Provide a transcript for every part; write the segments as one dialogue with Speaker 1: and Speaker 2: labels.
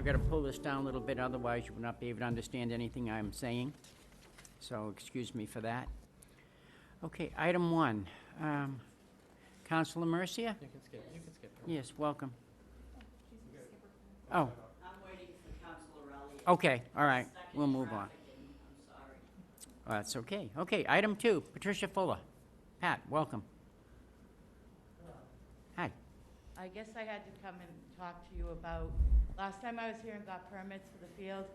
Speaker 1: gotta pull this down a little bit, otherwise you will not be able to understand anything I'm saying. So excuse me for that. Okay, item 1. Counselor Mercia?
Speaker 2: You can skip her.
Speaker 1: Yes, welcome. Oh,
Speaker 3: I'm waiting for Counselor Elliott.
Speaker 1: okay, all right,
Speaker 3: Stuck in
Speaker 1: we'll move on.
Speaker 3: traffic and I'm sorry.
Speaker 1: Oh, that's okay. Okay, item 2, Patricia Fuller. Pat, welcome. Hi.
Speaker 4: I guess I had to come and talk to you about, last time I was here and got permits for the field,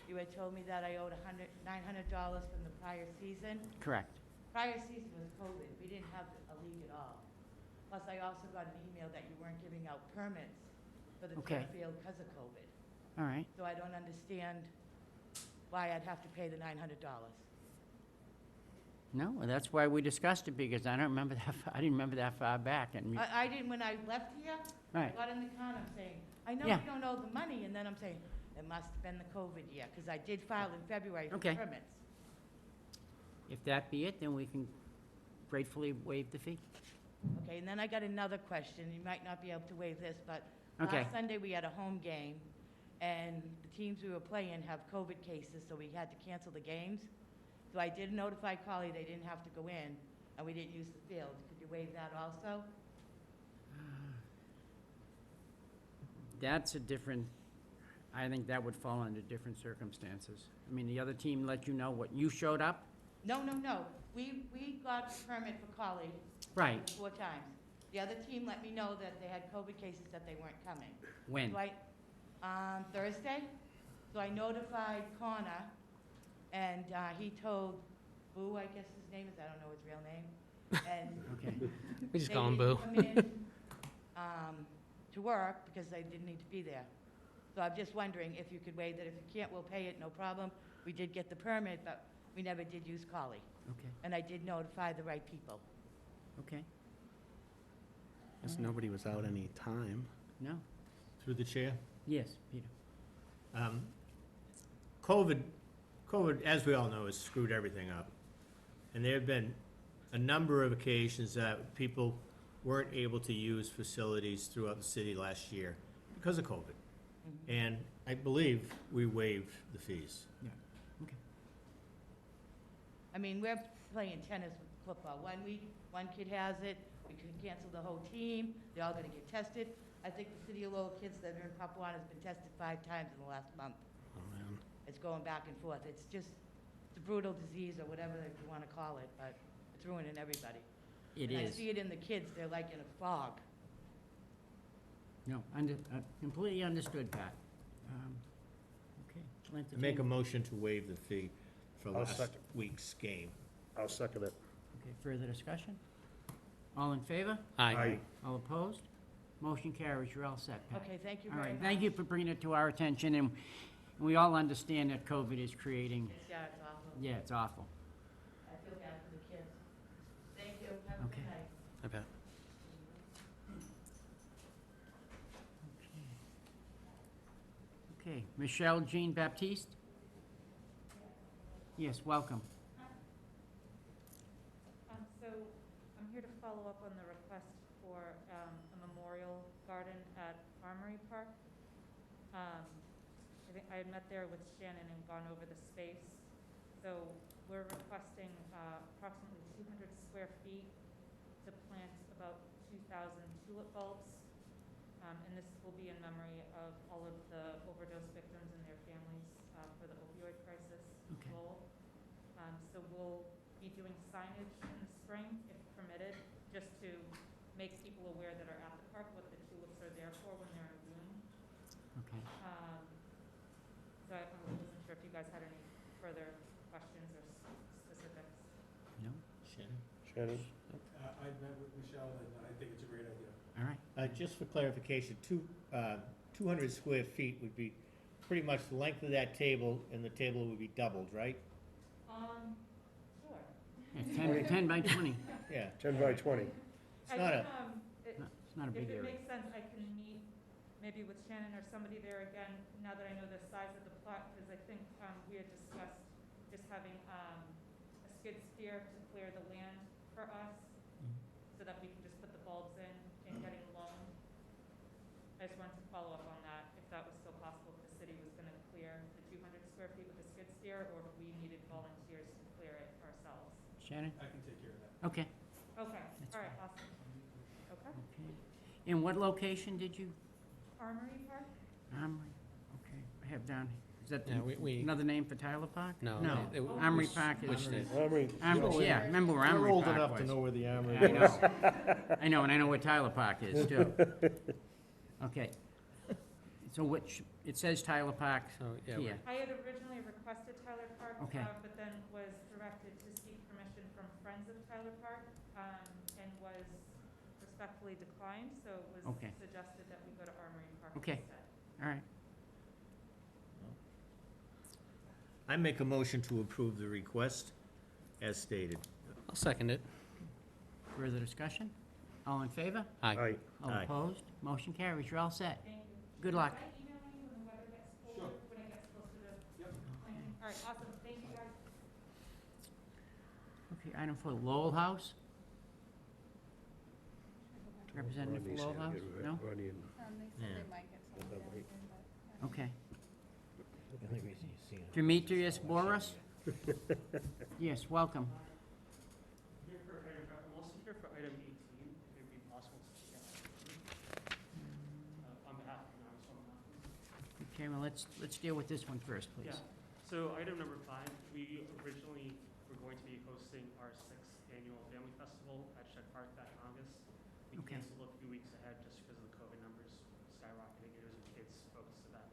Speaker 4: you had told me that I owed $900 from the prior season.
Speaker 1: Correct.
Speaker 4: Prior season was COVID, we didn't have a league at all. Plus, I also got an email that you weren't giving out permits for the
Speaker 1: Okay.
Speaker 4: turf field because of COVID.
Speaker 1: All right.
Speaker 4: So I don't understand why I'd have to pay the $900.
Speaker 1: No, well, that's why we discussed it, because I don't remember that, I didn't remember that far back, and,
Speaker 4: I didn't, when I left here, I
Speaker 1: right,
Speaker 4: got in the car and I'm saying, I know
Speaker 1: Yeah.
Speaker 4: you don't owe the money, and then I'm saying, it must have been the COVID year, because I did file in February for
Speaker 1: Okay.
Speaker 4: permits.
Speaker 1: if that be it, then we can gratefully waive the fee.
Speaker 4: Okay, and then I got another question, you might not be able to waive this, but
Speaker 1: Okay.
Speaker 4: last Sunday we had a home game, and the teams we were playing have COVID cases, so we had to cancel the games. So I did notify Collie they didn't have to go in, and we didn't use the field. Could you waive that also?
Speaker 1: That's a different, I think that would fall under different circumstances. I mean, the other team let you know what, you showed up?
Speaker 4: No, no, no. We got a permit for Collie
Speaker 1: Right.
Speaker 4: 4 times. The other team let me know that they had COVID cases, that they weren't coming.
Speaker 1: When?
Speaker 4: So Thursday, so I notified Connor, and he told Boo, I guess his name is, I don't know his real name, and
Speaker 1: Okay.
Speaker 2: We just
Speaker 4: they
Speaker 2: call him
Speaker 4: didn't
Speaker 2: Boo.
Speaker 4: come in, to work because they didn't need to be there. So I'm just wondering if you could waive that. If you can't, we'll pay it, no problem. We did get the permit, but we never did use Collie.
Speaker 1: Okay,
Speaker 4: And I did notify the right people.
Speaker 1: okay.
Speaker 5: Guess nobody was out any time.
Speaker 1: No?
Speaker 6: Through the chair.
Speaker 1: Yes, Peter.
Speaker 6: COVID, as we all know, has screwed everything up. And there have been a number of occasions that people weren't able to use facilities throughout the city last year because of COVID. And I believe we waived the fees.
Speaker 1: Yeah, okay.
Speaker 4: I mean, we're playing tennis with football. 1 week, one kid has it, we can cancel the whole team, they're all gonna get tested. I think the City of Lowell kids that are in Papuan has been tested 5 times in the last month.
Speaker 5: Oh, man.
Speaker 4: It's going back and forth. It's just, it's a brutal disease or whatever you wanna call it, but it's ruining everybody.
Speaker 1: It
Speaker 4: And I
Speaker 1: is.
Speaker 4: see it in the kids, they're like in a fog.
Speaker 1: No, completely understood, Pat. Okay. I'll
Speaker 6: I make a
Speaker 1: entertain-
Speaker 6: motion to waive the fee for
Speaker 7: I'll
Speaker 6: last
Speaker 7: second.
Speaker 6: week's game.
Speaker 7: I'll second it.
Speaker 1: Okay, further discussion? All in favor?
Speaker 2: Aye.
Speaker 1: All opposed? Motion carries, you're all set, Pat.
Speaker 4: Okay, thank you
Speaker 1: All
Speaker 4: very
Speaker 1: right,
Speaker 4: much.
Speaker 1: thank you for bringing it to our attention, and we all understand that COVID is creating,
Speaker 4: Yeah, it's awful.
Speaker 1: yeah, it's awful.
Speaker 4: I feel bad for the kids. Thank you. Have a
Speaker 1: Okay.
Speaker 4: good night.
Speaker 2: I bet.
Speaker 1: Okay, Michelle Jean Baptiste? Yes, welcome.
Speaker 8: So I'm here to follow up on the request for a memorial garden at Armory Park. I think I had met there with Shannon and gone over the space. So we're requesting approximately 200 square feet to plant about 2,000 tulip bulbs. And this will be in memory of all of the overdose victims and their families for the opioid crisis
Speaker 1: Okay.
Speaker 8: role. So we'll be doing signage in the spring, if permitted, just to make people aware that are at the park what the tulips are there for when they're in bloom.
Speaker 1: Okay.
Speaker 8: So I wasn't sure if you guys had any further questions or specifics.
Speaker 1: No?
Speaker 6: Shannon?
Speaker 7: Shannon?
Speaker 9: I met with Michelle, and I think it's a great idea.
Speaker 1: All right.
Speaker 6: Just for clarification, 200 square feet would be pretty much the length of that table, and the table would be doubled, right?
Speaker 8: Sure.
Speaker 1: Yeah, 10 by 20.
Speaker 6: Yeah.
Speaker 7: 10 by 20.
Speaker 6: It's not a,
Speaker 1: No, it's not a big
Speaker 8: If it
Speaker 1: area.
Speaker 8: makes sense, I can meet maybe with Shannon or somebody there again, now that I know the size of the plot, because I think we had discussed just having a skid steer to clear the land for us, so that we can just put the bulbs in and getting loan. I I just wanted to follow up on that, if that was still possible, if the city was gonna clear the 200 square feet with the skid steer, or if we needed volunteers to clear it ourselves.
Speaker 1: Shannon?
Speaker 9: I can take care of that.
Speaker 1: Okay.
Speaker 8: Okay,
Speaker 1: That's
Speaker 8: all right, awesome. Okay.
Speaker 1: Okay. In what location did you?
Speaker 8: Armory Park?
Speaker 1: Armory, okay, I have down, is that
Speaker 5: Yeah, we,
Speaker 1: another name for Tyler Park?
Speaker 5: no.
Speaker 1: No,
Speaker 5: it- it
Speaker 1: Armory
Speaker 5: was
Speaker 1: Park is,
Speaker 5: switched it.
Speaker 1: Armory, yeah, remember where Armory
Speaker 2: We're old
Speaker 1: Park
Speaker 2: enough to
Speaker 1: was.
Speaker 2: know where the Armory
Speaker 1: I
Speaker 2: is.
Speaker 1: know, I know, and I know where Tyler Park is, too. Okay. So which, it says Tyler Park
Speaker 5: So, yeah,
Speaker 1: here.
Speaker 8: I had originally requested Tyler Park,
Speaker 1: Okay.
Speaker 8: but then was directed to seek permission from Friends of Tyler Park, and was respectfully declined, so it was
Speaker 1: Okay.
Speaker 8: suggested that we go to Armory Park
Speaker 1: Okay.
Speaker 8: instead.
Speaker 1: All right,
Speaker 6: I make a motion to approve the request as stated.
Speaker 5: I'll second it.
Speaker 1: further discussion? All in favor?
Speaker 5: Aye.
Speaker 2: Aye.
Speaker 1: All
Speaker 6: Aye.
Speaker 1: opposed? Motion carries, you're all set.
Speaker 8: Thank you.
Speaker 1: Good luck.
Speaker 8: Can I email you when the weather gets colder,
Speaker 9: Sure.
Speaker 8: when it gets closer to
Speaker 9: Yep.
Speaker 8: planting? All right, awesome, thank you guys.
Speaker 1: Okay, item 4, Lowell House. Representative for Lowell House? No?
Speaker 2: Rodney and-
Speaker 6: Yeah.
Speaker 1: Okay. Demetrius Boris? Yes, welcome.
Speaker 7: Here for item, I'm also here for item 18, if it would be possible to speak on behalf of the
Speaker 1: Okay, well, let's deal with this one first, please.
Speaker 7: Yeah, so item number 5, we originally were going to be hosting our 6th annual family festival at Shed Park back in August. We
Speaker 1: Okay.
Speaker 7: canceled a few weeks ahead just because of the COVID numbers skyrocketing. It was a kids' focused event.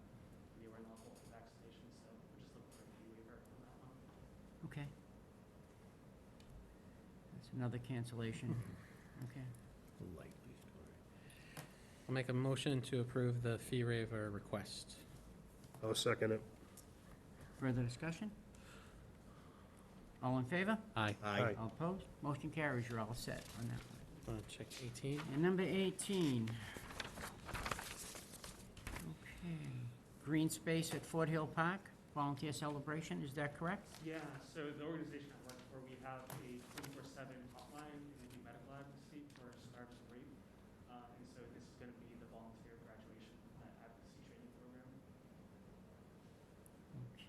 Speaker 7: They were eligible for vaccination, so we're just looking for a fee waiver on that one.
Speaker 1: Okay. That's another cancellation. Okay.
Speaker 6: Likely story.
Speaker 5: I'll make a motion to approve the fee waiver request.
Speaker 2: I'll second it.
Speaker 1: Further discussion? All in favor?
Speaker 5: Aye.
Speaker 6: Aye.
Speaker 1: All opposed? Motion carries, you're all set on that one.
Speaker 5: Want to check 18?
Speaker 1: And number 18. Okay. Green space at Fort Hill Park, volunteer celebration, is that correct?
Speaker 7: Yeah, so the organization I work for, we have a 24/7 hotline, and we do medical advocacy for survivors of rape. And so this is gonna be the volunteer graduation advocacy training program.
Speaker 1: Okay.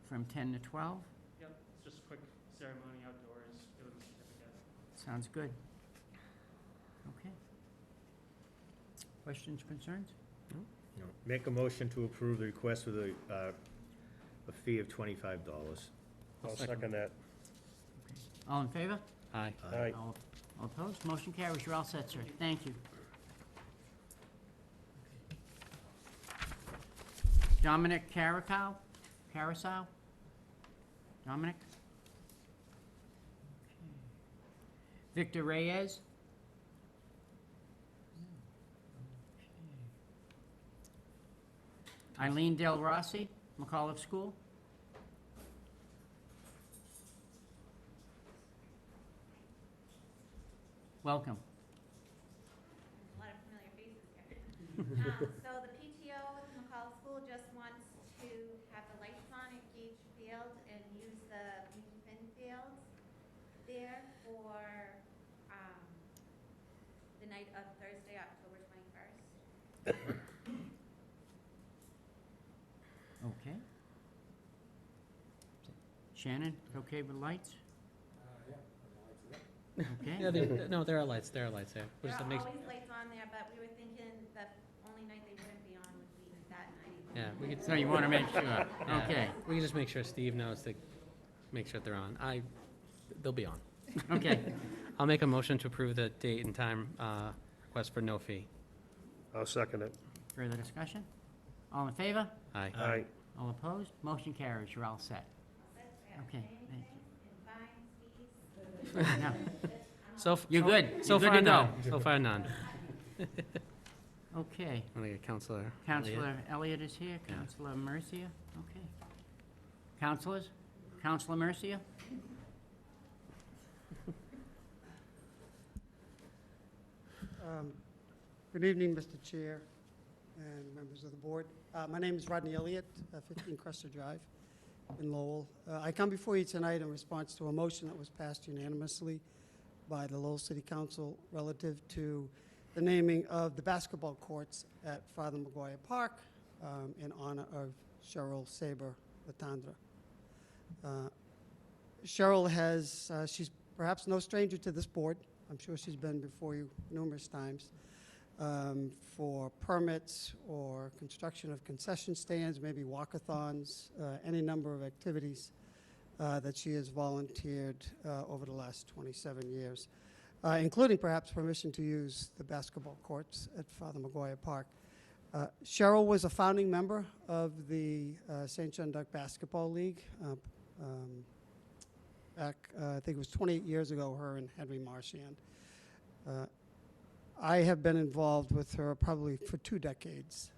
Speaker 1: From 10 to 12?
Speaker 7: Yep, it's just a quick ceremony outdoors, give them a certificate.
Speaker 1: Sounds good. Okay. Questions, concerns?
Speaker 6: No. Make a motion to approve the request with a fee of $25.
Speaker 2: I'll second that.
Speaker 1: All in favor?
Speaker 5: Aye.
Speaker 2: Aye.
Speaker 1: All opposed? Motion carries, you're all set, sir. Thank you. Dominic Carousel? Dominic? Victor Reyes? Eileen Del Rossi, McAuliffe School? Welcome.
Speaker 10: A lot of familiar faces here. So the PTO at the McCall School just wants to have the lights on at Gage Field and use the Fin Fields there for the night of Thursday, October 21st.
Speaker 1: Okay. Shannon, okay with lights?
Speaker 9: Yeah, the lights are up.
Speaker 1: Okay.
Speaker 5: Yeah, no, there are lights there. We'll
Speaker 10: There
Speaker 5: just
Speaker 10: are
Speaker 5: make-
Speaker 10: always lights on there, but we were thinking the only night they wouldn't be on would be that night.
Speaker 5: Yeah, we could.
Speaker 1: So you want to make sure,
Speaker 5: Yeah.
Speaker 1: okay,
Speaker 5: We can just make sure Steve knows to make sure they're on. They'll be on.
Speaker 1: okay.
Speaker 5: I'll make a motion to approve the date and time request for no fee.
Speaker 2: I'll second it.
Speaker 1: Further discussion? All in favor?
Speaker 5: Aye.
Speaker 2: Aye.
Speaker 1: All opposed? Motion carries, you're all set. Okay, thank
Speaker 10: And fines, fees.
Speaker 1: No.
Speaker 5: You're
Speaker 1: good.
Speaker 5: So
Speaker 1: You're good
Speaker 5: far,
Speaker 1: to go.
Speaker 5: none. So far, none.
Speaker 1: Okay,
Speaker 5: Want to get Counselor Elliott?
Speaker 1: Counselor Elliott is here,
Speaker 5: Yeah.
Speaker 1: Counselor Mercia, okay. Counselors? Counselor Mercia?
Speaker 11: Good evening, Mr. Chair and members of the board. My name is Rodney Elliott, 15 Cresta Drive in Lowell. I come before you tonight in response to a motion that was passed unanimously by the Lowell City Council relative to the naming of the basketball courts at Father Maguire Park in honor of Cheryl Saber Latandra. Cheryl has, she's perhaps no stranger to this board. I'm sure she's been before you numerous times for permits or construction of concession stands, maybe walkathons, any number of activities that she has volunteered over the last 27 years, including perhaps permission to use the basketball courts at Father Maguire Park. Cheryl was a founding member of the St. John Duck Basketball League back, I think it was 28 years ago, her and Henry Marchand. I have been involved with her probably for 2 decades.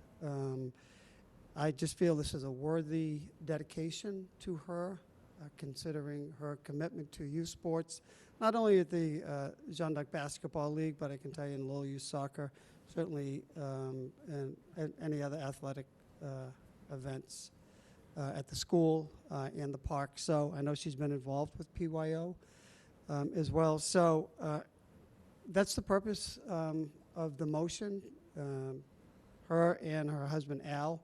Speaker 11: I just feel this is a worthy dedication to her, considering her commitment to youth sports, not only at the Jean Duc Basketball League, but I can tell you in Lowell Youth Soccer, certainly and any other athletic events at the school and the park. So I know she's been involved with PYO as well. So that's the purpose of the motion. Her and her husband, Al,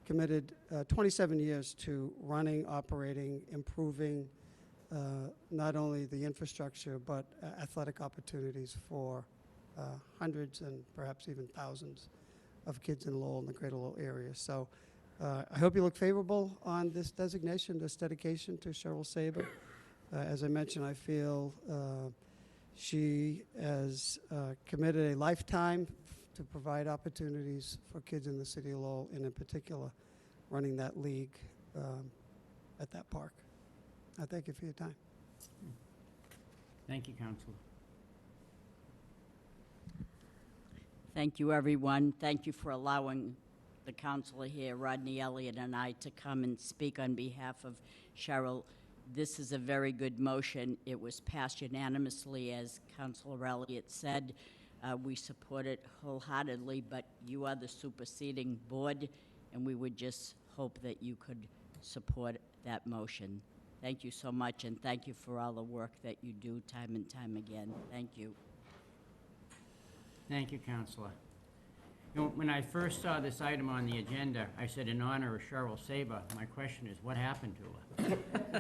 Speaker 11: committed 27 years to running, operating, improving not only the infrastructure, but athletic opportunities for hundreds and perhaps even thousands of kids in Lowell and the greater Lowell area. So I hope you look favorable on this designation, this dedication to Cheryl Saber. As I mentioned, I feel she has committed a lifetime to provide opportunities for kids in the city of Lowell, and in particular, running that league at that park. I thank you for your time.
Speaker 1: Thank you, Counselor.
Speaker 3: Thank you, everyone. Thank you for allowing the counselor here, Rodney Elliott, and I to come and speak on behalf of Cheryl. This is a very good motion. It was passed unanimously, as Counselor Elliott said. We support it wholeheartedly, but you are the superseding board, and we would just hope that you could support that motion. Thank you so much, and thank you for all the work that you do time and time again. Thank you.
Speaker 1: Thank you, Counselor. You know, when I first saw this item on the agenda, I said, in honor of Cheryl Saber. My question is, what happened to her?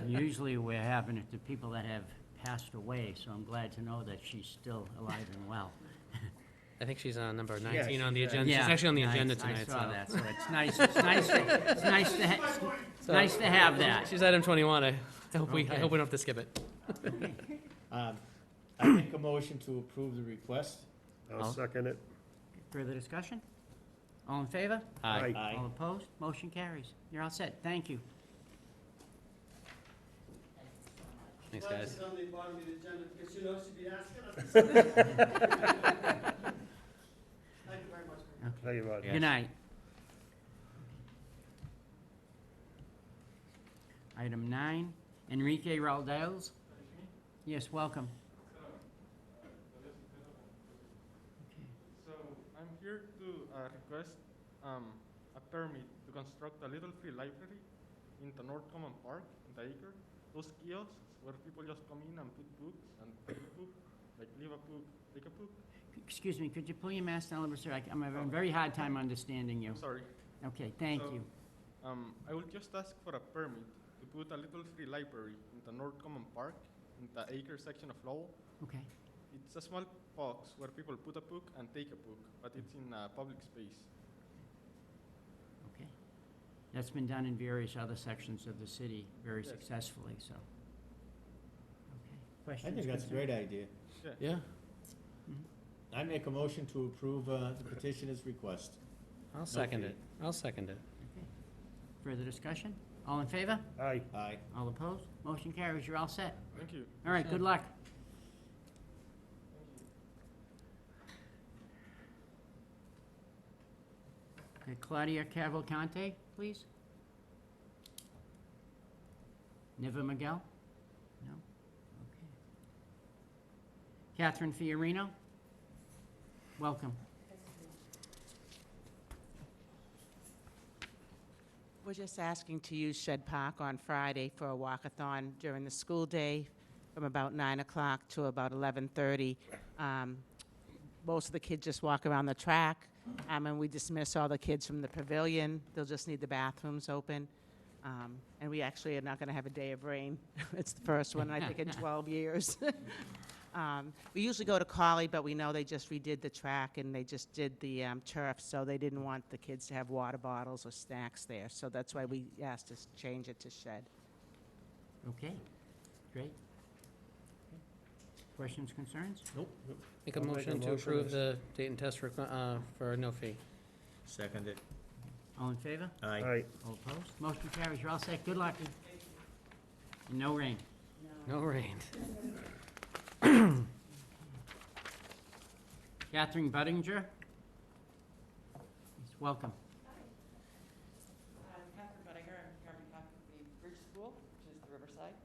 Speaker 1: Usually we're having it to people that have passed away, so I'm glad to know that she's still alive and well.
Speaker 5: I think she's on number
Speaker 6: Yeah,
Speaker 5: 19 on the
Speaker 6: she's
Speaker 5: agenda. She's actually on the agenda tonight.
Speaker 1: I saw
Speaker 5: so.
Speaker 1: that, so it's nice, it's nice, it's nice to have that.
Speaker 5: She's item 21. I hope we
Speaker 1: Okay.
Speaker 5: don't have to skip it.
Speaker 6: I make a motion to approve the request.
Speaker 2: I'll second it.
Speaker 1: Further discussion? All in favor?
Speaker 2: Aye.
Speaker 1: All opposed? Motion carries. You're all set. Thank you.
Speaker 5: Thanks, guys.
Speaker 11: On the bottom of the agenda, because you know she'd be asking us. Thank you very much.
Speaker 2: Thank you, Rod.
Speaker 1: Good night. Item 9, Enrique Raldales. Yes, welcome.
Speaker 12: So I'm here to request a permit to construct a little free library in the North Common Park, in the acre. Those kiosks where people just come in and put books and take a book, like leave a book, take a book.
Speaker 1: Excuse me, could you pull your mask down a little bit, sir? I'm having a very hard time understanding you.
Speaker 12: Sorry.
Speaker 1: Okay, thank
Speaker 12: So,
Speaker 1: you.
Speaker 12: I will just ask for a permit to put a little free library in the North Common Park, in the acre section of Lowell.
Speaker 1: Okay,
Speaker 12: It's a small box where people put a book and take a book, but it's in a public space.
Speaker 1: okay. That's been done in various other sections of the city very
Speaker 12: Yes.
Speaker 1: successfully, so. Okay.
Speaker 6: I
Speaker 1: Questions?
Speaker 6: think that's a
Speaker 1: concerns?
Speaker 6: great idea.
Speaker 5: Yeah,
Speaker 6: I make a motion to approve the petitioner's request.
Speaker 5: I'll second
Speaker 6: fee.
Speaker 5: it. I'll second it.
Speaker 1: Okay. Further discussion? All in favor?
Speaker 2: Aye.
Speaker 6: Aye.
Speaker 1: All opposed? Motion carries. You're all set.
Speaker 12: Thank you.
Speaker 1: All right, good luck. Okay, Claudia Cavalcante, please. Niva Miguel? No? Okay. Catherine Fiorino? Welcome.
Speaker 13: We're just asking to use Shed Park on Friday for a walkathon during the school day from about 9 o'clock to about 11:30. most of the kids just walk around the track, and we dismiss all the kids from the pavilion. They'll just need the bathrooms open. And we actually are not going to have a day of rain. It's the first one, I think, in 12 years. We usually go to Collie, but we know they just redid the track and they just did the turf, so they didn't want the kids to have water bottles or snacks there. So that's why we asked to change it to Shed.
Speaker 1: Okay, great. Questions, concerns?
Speaker 6: Nope.
Speaker 5: Make a
Speaker 2: I'll make a
Speaker 5: motion to
Speaker 2: motion
Speaker 5: approve
Speaker 2: to-
Speaker 5: the date and test for no fee.
Speaker 6: Seconded.
Speaker 1: All in favor?
Speaker 6: Aye.
Speaker 2: Aye.
Speaker 1: All opposed? Motion carries. You're all set. Good luck. And no rain.
Speaker 5: No rain.
Speaker 1: Catherine Budinger? Welcome.
Speaker 14: I'm Catherine Budinger. I'm here on behalf of the Bridge School, which is the Riverside.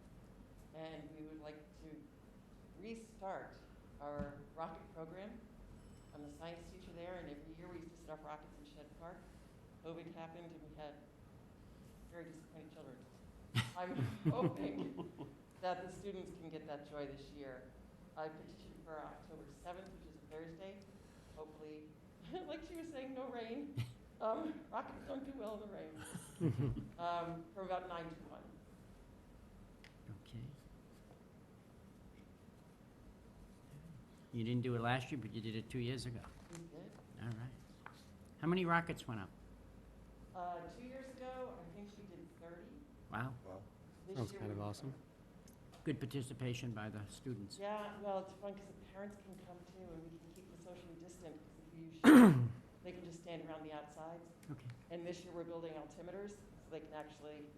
Speaker 14: And we would like to restart our rocket program. I'm the science teacher there, and every year we used to set up rockets in Shed Park. COVID happened, and we had very disappointed children. I'm hoping that the students can get that joy this year. I petitioned for October 7th, which is a Thursday. Hopefully, like she was saying, no rain. Rockets don't do well in the rain. From about 9 to 1.
Speaker 1: Okay. You didn't do it last year, but you did it 2 years ago.
Speaker 14: We did.
Speaker 1: All right. How many rockets went up?
Speaker 14: 2 years ago, I think we did 30.
Speaker 1: Wow.
Speaker 14: This
Speaker 5: Sounds
Speaker 14: year
Speaker 5: kind of
Speaker 14: we're-
Speaker 5: awesome.
Speaker 1: Good participation by the students.
Speaker 14: Yeah, well, it's fun because the parents can come too, and we can keep them socially distant. Because if we use shades, they can just stand around the outsides.
Speaker 1: Okay.
Speaker 14: And this year we're building altimeters, so they can actually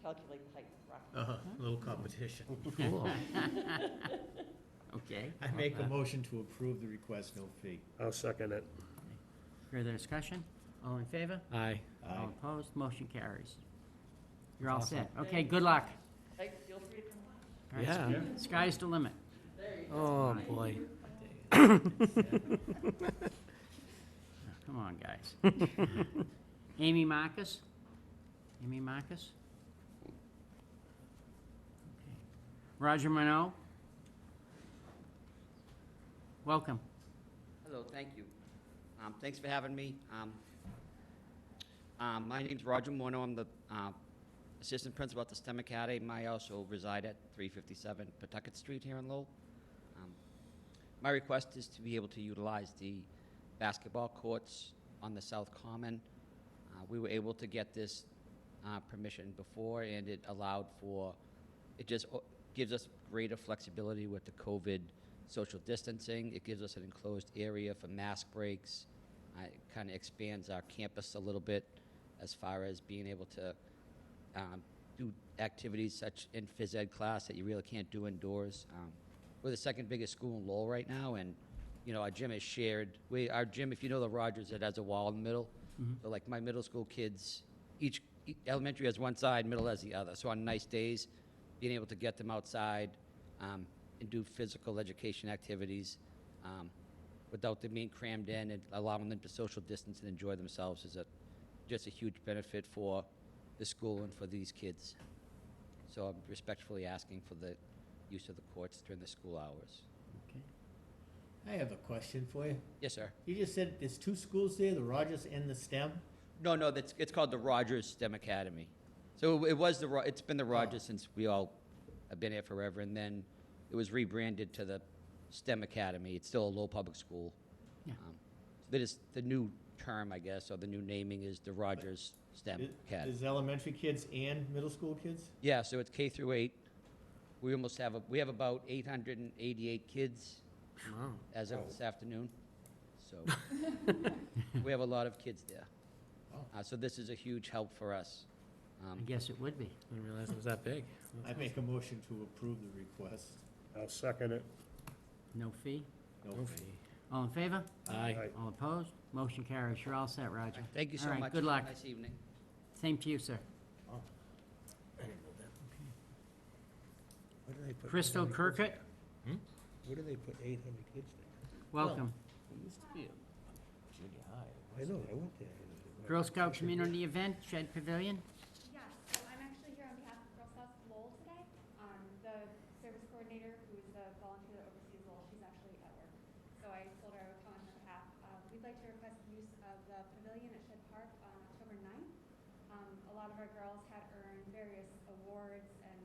Speaker 14: calculate the height of the rocket.
Speaker 6: Little competition.
Speaker 1: Cool. Okay.
Speaker 6: I make a motion to approve the request, no fee.
Speaker 2: I'll second it.
Speaker 1: Further discussion? All in favor?
Speaker 5: Aye.
Speaker 1: All opposed? Motion carries. You're all
Speaker 5: Awesome.
Speaker 1: set. Okay, good luck.
Speaker 14: Hey, feel free to come
Speaker 1: All right,
Speaker 5: Yeah.
Speaker 1: Sky's the limit.
Speaker 14: There you go.
Speaker 5: Oh, boy.
Speaker 1: Come on, guys. Amy Marcus? Amy Marcus? Okay. Roger Minot? Welcome.
Speaker 15: Hello, thank you. Thanks for having me. My name's Roger Morno. I'm the assistant principal at the STEM Academy. I also reside at 357 Pawtucket Street here in Lowell. My request is to be able to utilize the basketball courts on the South Common. We were able to get this permission before, and it allowed for, it just gives us greater flexibility with the COVID social distancing. It gives us an enclosed area for mask breaks. It kind of expands our campus a little bit as far as being able to do activities such in phys ed class that you really can't do indoors. We're the second biggest school in Lowell right now, and you know our gym is shared. Our gym, if you know the Rogers, it has a wall in the middle. So like my middle school kids, each elementary has one side, middle has the other. So on nice days, being able to get them outside and do physical education activities without them being crammed in and allowing them to social distance and enjoy themselves is just a huge benefit for the school and for these kids. So I'm respectfully asking for the use of the courts during the school hours.
Speaker 1: Okay.
Speaker 6: I have a question for you.
Speaker 15: Yes, sir.
Speaker 6: You just said there's two schools there, the Rogers and the STEM?
Speaker 15: No, it's called the Rogers STEM Academy. So it's been the Rogers since we all have been here forever, and then it was rebranded to the STEM Academy. It's still a Lowell public school.
Speaker 1: Yeah.
Speaker 15: That is the new term, I guess, or the new naming is the Rogers STEM Academy.
Speaker 6: Is elementary kids and middle school kids?
Speaker 15: Yeah, so it's K through 8. We have about 888 kids
Speaker 5: Wow.
Speaker 15: as of this afternoon. So we have a lot of kids there. So this is a huge help for us.
Speaker 1: I guess it would be.
Speaker 5: I didn't realize it was that big.
Speaker 6: I make a motion to approve the request.
Speaker 2: I'll second it.
Speaker 1: No fee?
Speaker 6: No fee.
Speaker 1: All in favor?
Speaker 5: Aye.
Speaker 2: Aye.
Speaker 1: All opposed? Motion carries. You're all set, Roger.
Speaker 15: Thank you so
Speaker 1: All right,
Speaker 15: much.
Speaker 1: good luck.
Speaker 15: Nice evening.
Speaker 1: Same to you, sir.
Speaker 6: I didn't know that.
Speaker 2: Where do they put
Speaker 1: Crystal
Speaker 2: 800 kids
Speaker 1: Kirkett,
Speaker 2: there? Where do they put 800 kids there?
Speaker 1: welcome.
Speaker 6: It used to be a junior high.
Speaker 2: I know, I went there.
Speaker 1: Girl Scout Community Event, Shed Pavilion.
Speaker 16: Yeah, so I'm actually here on behalf of Girl Scouts of Lowell today. The service coordinator, who is the volunteer that oversees Lowell, she's actually at work. So I told her I would come and lot of our girls had earned various awards and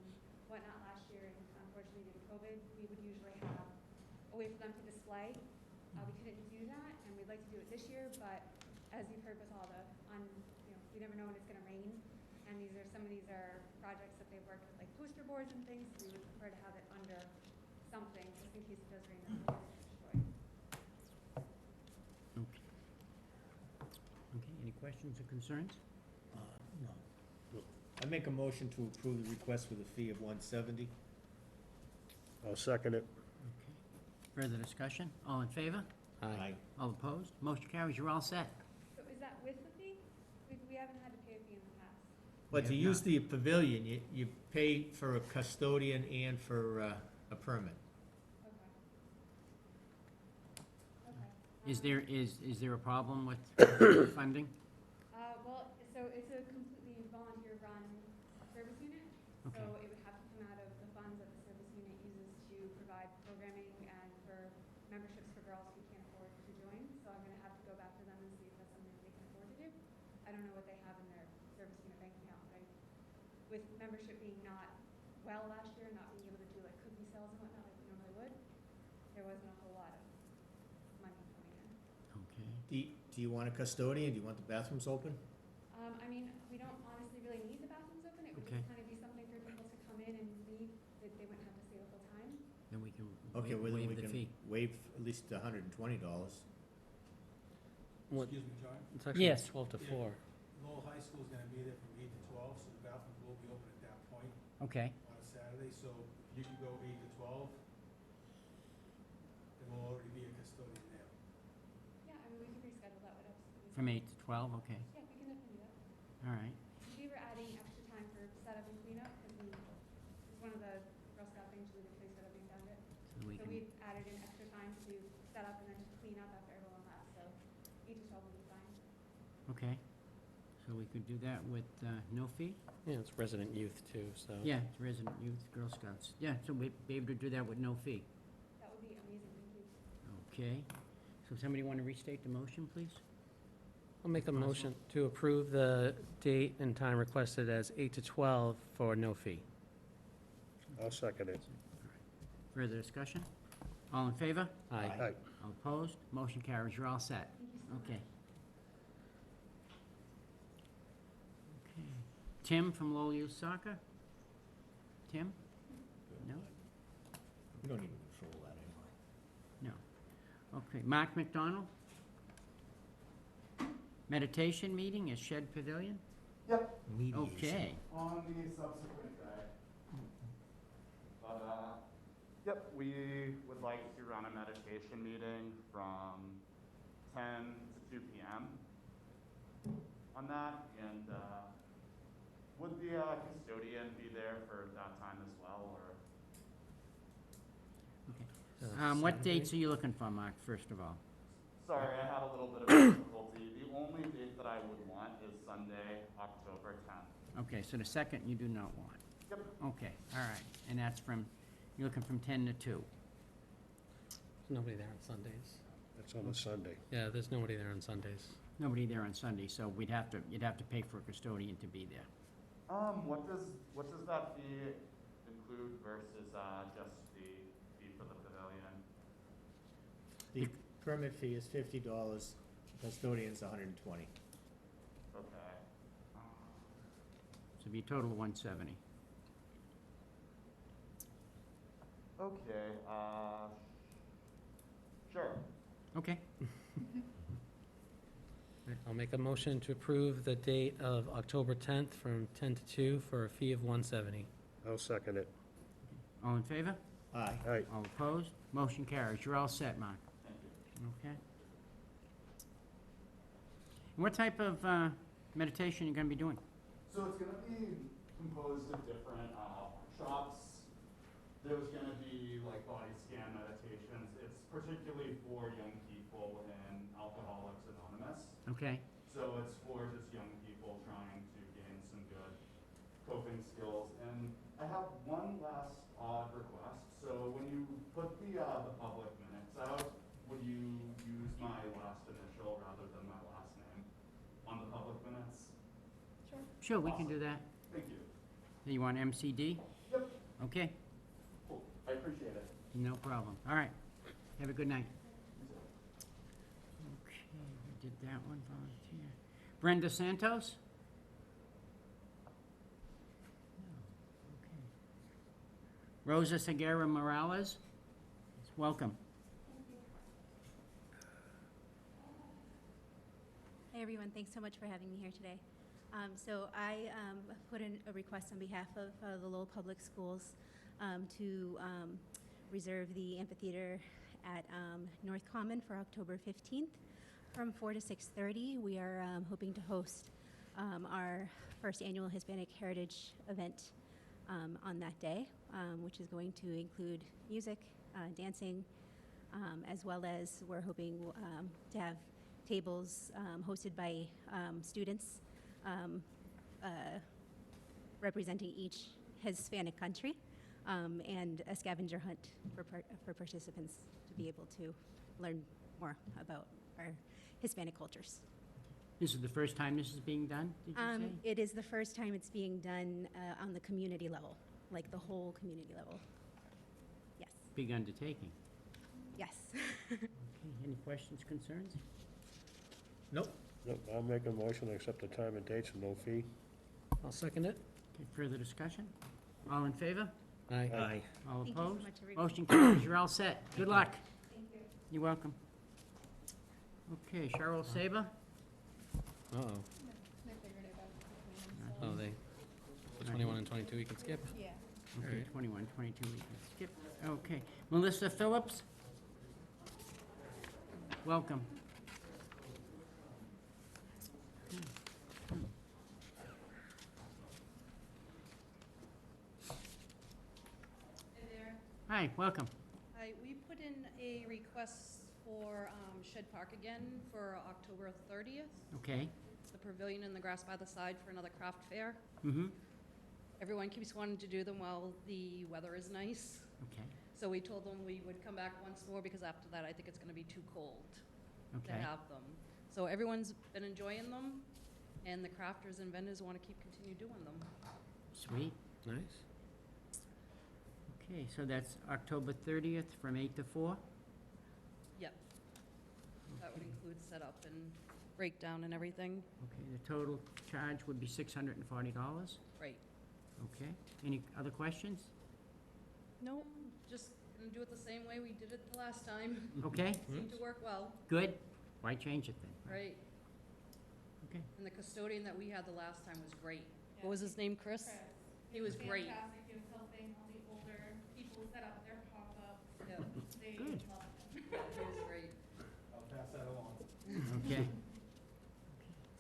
Speaker 16: whatnot last year, and unfortunately due to COVID, we would usually have a way for them to display. We couldn't do that, and we'd like to do it this year, but as you've heard with all the, you never know when it's gonna rain, and some of these are projects that they've worked with, like poster boards and things, so we would prefer to have it under something, just in case it does rain, that's not destroyed.
Speaker 1: Okay. Okay, any questions or concerns?
Speaker 6: No. I make a motion to approve the request with a fee of $170.
Speaker 2: I'll second it.
Speaker 1: Okay. Further discussion? All in favor?
Speaker 6: Aye.
Speaker 1: All opposed? Motion carries, you're all set.
Speaker 16: So is that with the fee? We haven't had to pay a fee in the past.
Speaker 6: But to
Speaker 1: We have
Speaker 6: use
Speaker 1: not.
Speaker 6: the pavilion, you pay for a custodian and for a permit.
Speaker 16: Okay. Okay.
Speaker 1: Is there a problem with funding?
Speaker 16: Well, so it's a completely volunteer-run service unit.
Speaker 1: Okay.
Speaker 16: So it would have to come out of the funds that the service unit uses to provide programming and for memberships for girls who can't afford to join. So I'm gonna have to go back to them and see if that's something that they can afford to do. I don't know what they have in their service unit bank account, but with membership being not well last year, not being able to do like cookie sales and whatnot like we normally would, there wasn't a whole lot of money coming in.
Speaker 1: Okay.
Speaker 6: Do you want a custodian? Do you want the bathrooms open?
Speaker 16: I mean, we don't honestly really need the bathrooms open. It would
Speaker 1: Okay.
Speaker 16: just kind of be something for people to come in and leave, that they wouldn't have to stay the whole time.
Speaker 1: Then we can
Speaker 6: Okay, well, then
Speaker 1: waive
Speaker 6: we
Speaker 1: the
Speaker 6: can
Speaker 1: fee.
Speaker 6: waive at least $120.
Speaker 5: What-
Speaker 9: Excuse me, John?
Speaker 5: It's actually
Speaker 1: Yes.
Speaker 5: 12 to 4.
Speaker 9: Lowell High School's gonna be there from 8 to 12, so the bathrooms will be open at that point
Speaker 1: Okay,
Speaker 9: on a Saturday, so you can go 8 to 12. There will already be a custodian there.
Speaker 16: Yeah, I mean, we can reschedule that, whatever.
Speaker 1: from 8 to 12, okay,
Speaker 16: Yeah, we can definitely do that.
Speaker 1: all right.
Speaker 16: We were adding extra time for setup and cleanup, because it's one of the Girl Scout things, we would play setup and found it.
Speaker 1: So we
Speaker 16: So
Speaker 1: can,
Speaker 16: we added in extra time to set up and then to clean up after everyone left, so 8 to 12 will be fine.
Speaker 1: okay. So we could do that with no fee?
Speaker 5: Yeah, it's resident youth too, so.
Speaker 1: Yeah, it's resident youth, Girl Scouts. Yeah, so we'd be able to do that with no fee.
Speaker 16: That would be amazing, thank you.
Speaker 1: Okay. So somebody want to restate the motion, please?
Speaker 5: I'll make a motion to approve the date and time requested as 8 to 12 for no fee.
Speaker 2: I'll second it.
Speaker 1: Further discussion? All in favor?
Speaker 5: Aye.
Speaker 2: Aye.
Speaker 1: All opposed? Motion carries, you're all set.
Speaker 16: Thank you so much.
Speaker 1: Okay. Okay. Tim from Lowell Youth Soccer? Tim? No?
Speaker 6: We don't even control that anyway.
Speaker 1: No. Okay, Mark McDonald? Meditation meeting at Shed Pavilion?
Speaker 6: Mediation.
Speaker 1: Okay.
Speaker 17: On the subsequent day. But, yep, we would like to run a meditation meeting from 10 to 2 p.m. on that, and would the custodian be there for that time as well, or?
Speaker 1: What
Speaker 5: Saturday?
Speaker 1: dates are you looking for, Mark, first of all?
Speaker 17: Sorry, I had a little bit of difficulty. The only date that I would want is Sunday, October 10th.
Speaker 1: Okay, so the second you do not want.
Speaker 17: Yep.
Speaker 1: Okay, all right. And that's you're looking from 10 to 2.
Speaker 5: There's nobody there on Sundays.
Speaker 2: That's on a Sunday.
Speaker 5: Yeah, there's nobody there on Sundays.
Speaker 1: Nobody there on Sunday, so you'd have to pay for a custodian to be there.
Speaker 17: What does that fee include versus just the fee for the pavilion?
Speaker 6: The permit fee is $50, custodian's $120.
Speaker 17: Okay.
Speaker 1: So it'd be a total of 170.
Speaker 17: Okay, sure.
Speaker 1: Okay.
Speaker 5: I'll make a motion to approve the date of October 10th from 10 to 2 for a fee of $170.
Speaker 2: I'll second it.
Speaker 1: All in favor?
Speaker 6: Aye.
Speaker 2: Aye.
Speaker 1: All opposed? Motion carries. You're all set, Mark.
Speaker 17: Thank you.
Speaker 1: Okay. And what type of meditation are you going to be doing?
Speaker 17: So it's going to be composed of different workshops. There's going to be like body scan meditations. It's particularly for young people within Alcoholics Anonymous.
Speaker 1: Okay.
Speaker 17: So it's for just young people trying to gain some good coping skills. And I have one last odd request. So when you put the public minutes out, would you use my last initial rather than my last name on the public minutes?
Speaker 16: Sure.
Speaker 1: Sure, we can do that.
Speaker 17: Thank you.
Speaker 1: You want MCD?
Speaker 17: Yep.
Speaker 1: Okay,
Speaker 17: Cool. I appreciate it.
Speaker 1: no problem. All right, have a good night. Okay, we did that one, volunteer. Brenda Santos? No, okay. Rosa Segura Morales? Welcome.
Speaker 16: Hi, everyone. Thanks so much for having me here today. So I put in a request on behalf of the Lowell Public Schools to reserve the amphitheater at North Common for October 15th from 4 to 6:30. We are hoping to host our first annual Hispanic Heritage event on that day, which is going to include music, dancing, as well as we're hoping to have tables hosted by students representing each Hispanic country, and a scavenger hunt for participants to be able to learn more about our Hispanic cultures.
Speaker 1: This is the first time this is being done, did you say?
Speaker 16: It is the first time it's being done on the community level, like the whole community level. Yes.
Speaker 1: Big undertaking.
Speaker 16: Yes.
Speaker 1: Okay, any questions, concerns?
Speaker 6: Nope.
Speaker 2: Nope, I'll make a motion to accept the time and dates and no fee.
Speaker 5: I'll second it.
Speaker 1: Okay, further discussion? All in favor?
Speaker 5: Aye.
Speaker 6: Aye.
Speaker 1: All
Speaker 16: Thank you so
Speaker 1: opposed?
Speaker 16: much, everyone.
Speaker 1: Motion carries, you're all set. Good luck.
Speaker 16: Thank you.
Speaker 1: You're welcome. Okay, Cheryl Saber?
Speaker 5: Uh-oh.
Speaker 16: I figured it out.
Speaker 5: Oh, they, the 21 and 22 we can skip?
Speaker 16: Yeah.
Speaker 1: Okay,
Speaker 5: Alright.
Speaker 1: 21, 22, we can skip. Okay, Melissa Phillips? Welcome.
Speaker 18: Hey there.
Speaker 1: Hi, welcome.
Speaker 18: Hi, we put in a request for Shed Park again for October 30th.
Speaker 1: Okay.
Speaker 18: The pavilion and the grass by the side for another craft fair.
Speaker 1: Mm-hmm.
Speaker 18: Everyone keeps wanting to do them while the weather is nice.
Speaker 1: Okay.
Speaker 18: So we told them we would come back once more because after that I think it's going to be too cold to
Speaker 1: Okay.
Speaker 18: have them. So everyone's been enjoying them, and the crafters and vendors want to continue doing them.
Speaker 1: Sweet.
Speaker 5: Nice.
Speaker 1: Okay, so that's October 30th from 8 to 4?
Speaker 18: Yep. That would include setup and breakdown and everything.
Speaker 1: Okay, the total charge would be $640?
Speaker 18: Right.
Speaker 1: Okay. Any other questions?
Speaker 18: No, just gonna do it the same way we did it the last time.
Speaker 1: Okay.
Speaker 18: Seemed to work well,
Speaker 1: Good. Why change it then?
Speaker 18: right?
Speaker 1: Okay.
Speaker 18: And the custodian that we had the last time was great. What was his name, Chris? He was great.
Speaker 16: Fantastic. He was helping all the older people set up their pop-ups.
Speaker 18: Yeah,
Speaker 16: They
Speaker 1: Good.
Speaker 16: loved him.
Speaker 18: he was great.
Speaker 9: I'll pass that along.
Speaker 1: Okay.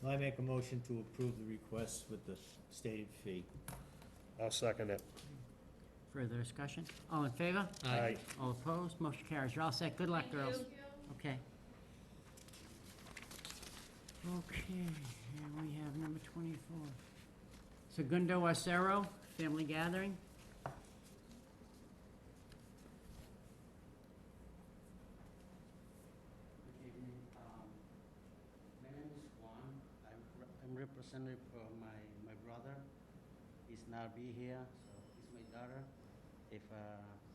Speaker 6: Well, I make a motion to approve the request with the stated fee.
Speaker 2: I'll second it.
Speaker 1: Further discussion? All in favor?
Speaker 2: Aye.
Speaker 1: All opposed? Motion carries. You're all set. Good luck, girls. Okay. Okay, here we have number 24. Segundo Acero, family gathering.
Speaker 19: Good evening. My name is Juan. I'm representing for my brother. He's not be here, so he's my daughter. If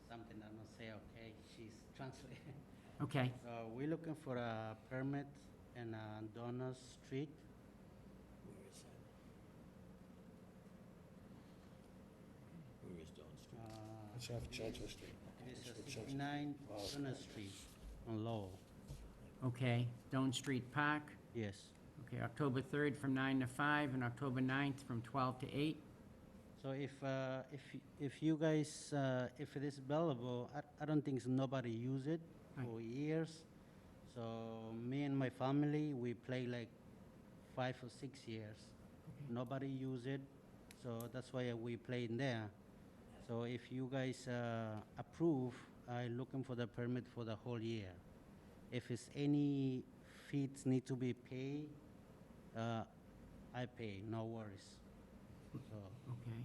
Speaker 19: something I don't say okay, she's translating.
Speaker 1: Okay.
Speaker 19: So we're looking for a permit in Donna Street.
Speaker 6: Where is that? Where is Dawn Street?
Speaker 2: It's off Churchill Street.
Speaker 19: It's
Speaker 2: It's
Speaker 19: a
Speaker 2: Churchill.
Speaker 19: 69
Speaker 2: Wow.
Speaker 19: Donna Street on Lowell.
Speaker 1: Okay, Doan Street Park.
Speaker 19: Yes.
Speaker 1: Okay, October 3rd from 9 to 5, and October 9th from 12 to 8.
Speaker 19: So if you guys, if it is available, I don't think nobody use it
Speaker 1: Right.
Speaker 19: for years. So me and my family, we play like 5 or 6 years.
Speaker 1: Okay.
Speaker 19: Nobody use it, so that's why we play in there. So if you guys approve, I looking for the permit for the whole year. If it's any fees need to be paid, I pay, no worries. So.
Speaker 1: Okay.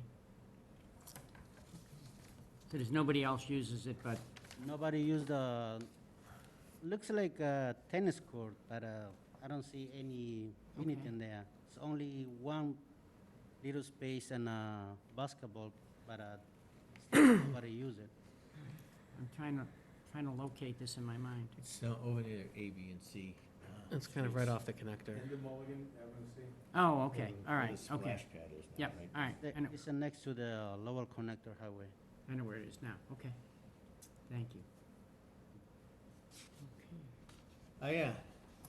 Speaker 1: So there's nobody else uses it, but,
Speaker 19: Nobody use the, looks like a tennis court, but I don't see
Speaker 1: Okay.
Speaker 19: anything there. It's only one little space and basketball, but still nobody use it.
Speaker 1: I'm trying to locate this in my mind.
Speaker 6: It's over there, A, B, and C.
Speaker 5: It's kind of right off the connector.
Speaker 9: End of Mulligan, Avenue C.
Speaker 1: Oh, okay, all
Speaker 6: Where
Speaker 1: right,
Speaker 6: the
Speaker 1: okay.
Speaker 6: splash pad is now,
Speaker 1: Yep,
Speaker 6: right?
Speaker 1: all right, I know,
Speaker 19: It's next to the Lowell Connector Highway.
Speaker 1: I know where it is now, okay. Thank you. Okay.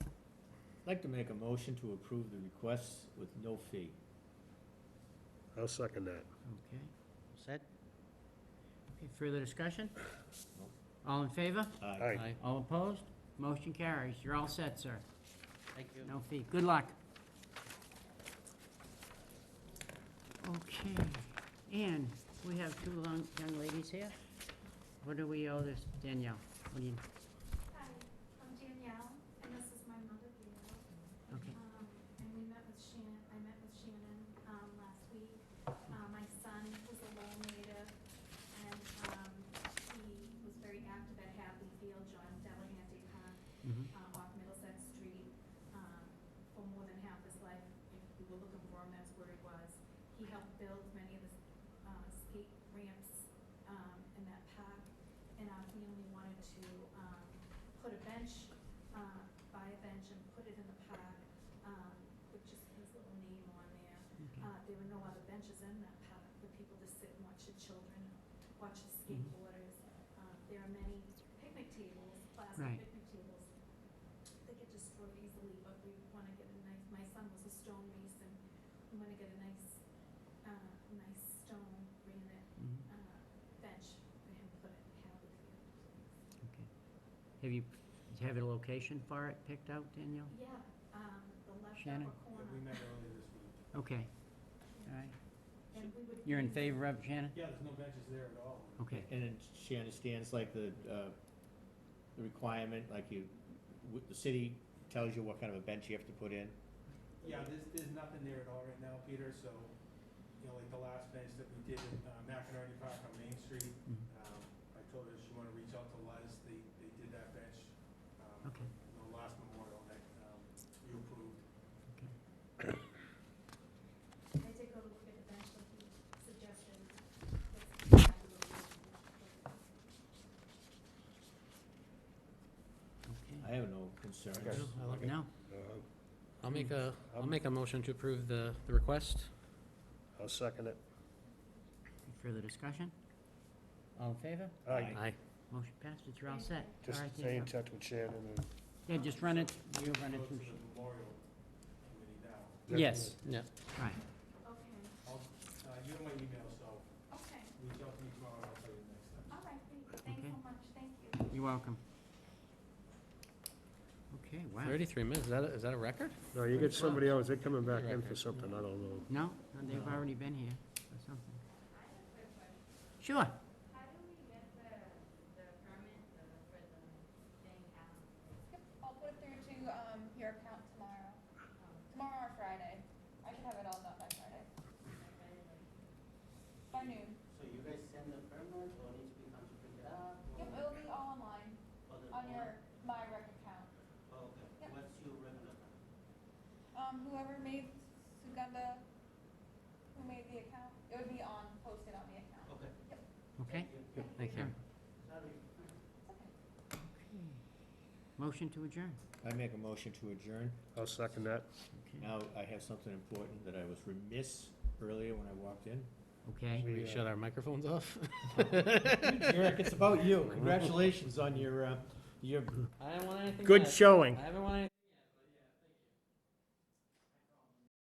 Speaker 6: I'd like to make a motion to approve the requests with no fee.
Speaker 2: I'll second that.
Speaker 1: Okay.
Speaker 19: Set?
Speaker 1: Okay, further discussion? All in favor?
Speaker 2: Aye.
Speaker 1: All opposed? Motion carries. You're all set, sir.
Speaker 19: Thank you.
Speaker 1: No fee. Good luck. Okay, and we have two young ladies here. What do we owe this, Danielle? What do you,
Speaker 10: Hi, I'm Danielle, and this is my mother, Gail.
Speaker 1: okay,
Speaker 10: And we met with I met with Shannon, last week. My son was a lone native, and, he was very active at Hadley Field, John Delahanty Park,
Speaker 1: mhm,
Speaker 10: off Middlesex Street, for more than half his life. If we were looking for him, that's where he was. He helped build many of the, skate ramps, in that park, and our family wanted to, put a bench, buy a bench and put it in the park, with just his little name on there. There were no other benches in that park for people to sit and watch the children, watch the skateboarders. There are many picnic tables, plastic
Speaker 1: Right.
Speaker 10: picnic tables. They get destroyed easily, but we wanna get a nice, my son was a stonemason. We wanna get a nice stone granite,
Speaker 1: mhm,
Speaker 10: bench for him to put at Hadley Field.
Speaker 1: okay. Have a location for it picked out, Danielle?
Speaker 10: Yeah, the left
Speaker 1: Shannon?
Speaker 10: upper
Speaker 9: Yeah,
Speaker 10: corner.
Speaker 9: we met earlier this week.
Speaker 1: Okay, all right.
Speaker 10: And we would.
Speaker 1: You're in favor of it, Shannon?
Speaker 9: Yeah, there's no benches there at all.
Speaker 1: Okay,
Speaker 6: And then she understands like the requirement, like the city tells you what kind of a bench you have to put in?
Speaker 9: Yeah, there's nothing there at all right now, Peter, so, like the last bench that we did in McInerney Park on Main Street,
Speaker 1: mhm,
Speaker 9: I told her she wanted to reach out to Les, they did that bench,
Speaker 1: okay,
Speaker 9: last Memorial Night, you approved.
Speaker 1: okay.
Speaker 10: I did go to look at the bench that he suggested. It's exactly what he was.
Speaker 1: Okay.
Speaker 6: I have no concerns.
Speaker 2: Okay.
Speaker 1: No,
Speaker 5: I'll make a motion to approve the request.
Speaker 2: I'll second it.
Speaker 1: further discussion? All in favor?
Speaker 2: Aye.
Speaker 5: Aye.
Speaker 1: Motion passed. It's you're all set.
Speaker 2: Just
Speaker 1: All right,
Speaker 2: stay in
Speaker 1: Danielle.
Speaker 2: touch with Shannon and.
Speaker 1: Yeah, just run it, you run it
Speaker 9: Go
Speaker 1: through.
Speaker 9: to the Memorial Committee now.
Speaker 1: Yes,
Speaker 5: Yeah.
Speaker 1: right.
Speaker 10: Okay,
Speaker 9: You have my email, so
Speaker 10: okay,
Speaker 9: reach out to me tomorrow, I'll tell you the next step.
Speaker 10: all right, great. Thanks
Speaker 1: Okay.
Speaker 10: so much, thank you.
Speaker 1: You're welcome. Okay, wow.
Speaker 5: 33 minutes, is that a record?
Speaker 2: No, you get somebody else, they're coming back in for something, I don't know.
Speaker 1: No, no, they've
Speaker 5: No.
Speaker 1: already been here or something. Sure.
Speaker 10: How do we get the permit for the thing out?
Speaker 16: Yep, I'll put it through to, your account tomorrow. Tomorrow or Friday. I should have it all done by Friday. By noon.
Speaker 19: So you guys send the permit or needs to be come to pick it up?
Speaker 16: Yep, it'll be all online, on your My Rec account.
Speaker 19: Oh, okay.
Speaker 16: Yep.
Speaker 19: What's your regular account?
Speaker 16: Whoever made Suganda, who made the account, it would be posted on the account.
Speaker 19: Okay.
Speaker 16: Yep.
Speaker 1: Okay.
Speaker 5: Thank you.
Speaker 19: Sorry.
Speaker 16: It's okay.
Speaker 1: Motion to adjourn.
Speaker 6: I make a motion to adjourn.
Speaker 2: I'll second that.
Speaker 1: Okay.
Speaker 6: Now, I have something important that I was remiss earlier when I walked in.
Speaker 1: Okay.
Speaker 5: We shut our microphones off?
Speaker 6: Eric, it's about you. Congratulations on your
Speaker 5: I didn't want anything
Speaker 2: Good
Speaker 5: bad.
Speaker 2: showing.
Speaker 5: I haven't